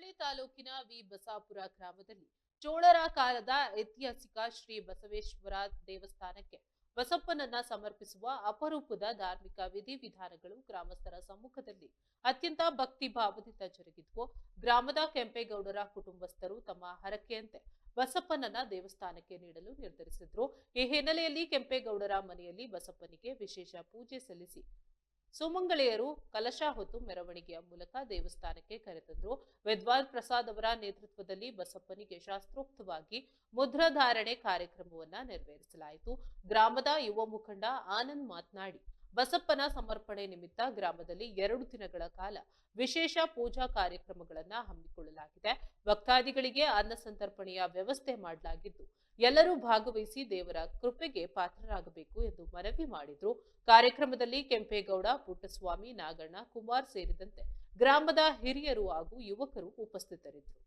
ಹುಬ್ಬಳ್ಳಿ ತಾಲೂಕಿನ ವಿ ಬಸಾಪುರ ಗ್ರಾಮದಲ್ಲಿ ಚೋಳರ ಕಾಲದ ಐತಿಹಾಸಿಕ ಶ್ರೀ ಬಸವೇಶ್ವರ ದೇವಸ್ಥಾನಕ್ಕೆ ಬಸಪ್ಪನನ್ನ ಸಮರ್ಪಿಸುವ ಅಪರೂಪದ ಧಾರ್ಮಿಕ ವಿಧಿವಿಧಾನಗಳು ಗ್ರಾಮಸ್ಥರ ಸಮ್ಮುಖದಲ್ಲಿ ಅತ್ಯಂತ ಭಕ್ತಿ ಭಾವದಿಂದ ಜರುಗಿದ್ವು. ಗ್ರಾಮದ ಕೆಂಪೇಗೌಡರ ಕುಟುಂಬಸ್ಥರು ತಮ್ಮ ಹರಕೆಯಂತೆ ಬಸಪ್ಪನನ್ನ ದೇವಸ್ಥಾನಕ್ಕೆ ನೀಡಲು ನಿರ್ಧರಿಸಿದ್ರು. ಈ ಹಿನ್ನೆಲೆಯಲ್ಲಿ ಕೆಂಪೇಗೌಡರ ಮನೆಯಲ್ಲಿ ಬಸಪ್ಪನಿಗೆ ವಿಶೇಷ ಪೂಜೆ ಸಲ್ಲಿಸಿ ಸುಮಂಗಳೆಯರು ಕಲಶ ಹೊತ್ತು ಮೆರವಣಿಗೆಯ ಮೂಲಕ ದೇವಸ್ಥಾನಕ್ಕೆ ಕರೆತಂದ್ರು. ವಿದ್ವಾನ್ ಪ್ರಸಾದ್ ಅವರ ನೇತೃತ್ವದಲ್ಲಿ ಬಸಪ್ಪನಿಗೆ ಶಾಸ್ತ್ರೋಕ್ತವಾಗಿ ಮುದ್ರಾಧಾರಣೆ ಕಾರ್ಯಕ್ರಮವನ್ನ ನೆರವೇರಿಸಲಾಯಿತು. ಗ್ರಾಮದ ಯುವ ಮುಖಂಡ ಆನಂದ್ ಮಾತನಾಡಿ, ಬಸಪ್ಪನ ಸಮರ್ಪಣೆ ನಿಮಿತ್ತ ಗ್ರಾಮದಲ್ಲಿ 2 ದಿನಗಳ ಕಾಲ ವಿಶೇಷ ಪೂಜಾ ಕಾರ್ಯಕ್ರಮಗಳನ್ನು ಹಮ್ಮಿಕೊಳ್ಳಲಾಗಿದೆ. ಭಕ್ತಾದಿಗಳಿಗೆ ಅನ್ನ ಸಂತರ್ಪಣೆಯ ವ್ಯವಸ್ಥೆ ಮಾಡಲಾಗಿದ್ದು ಎಲ್ಲರೂ ಭಾಗವಹಿಸಿ ದೇವರ ಕೃಪೆಗೆ ಪಾತ್ರರಾಗಬೇಕು ಎಂದು ಮನವಿ ಮಾಡಿದ್ರು. ಕಾರ್ಯಕ್ರಮದಲ್ಲಿ ಕೆಂಪೇಗೌಡ, ಪುಟ್ಟಸ್ವಾಮಿ, ನಾಗಣ್ಣ, ಕುಮಾರ್ ಸೇರಿದಂತೆ ಗ್ರಾಮದ ಹಿರಿಯರು ಹಾಗೂ ಯುವಕರು ಉಪಸ್ಥಿತರಿದ್ದರು.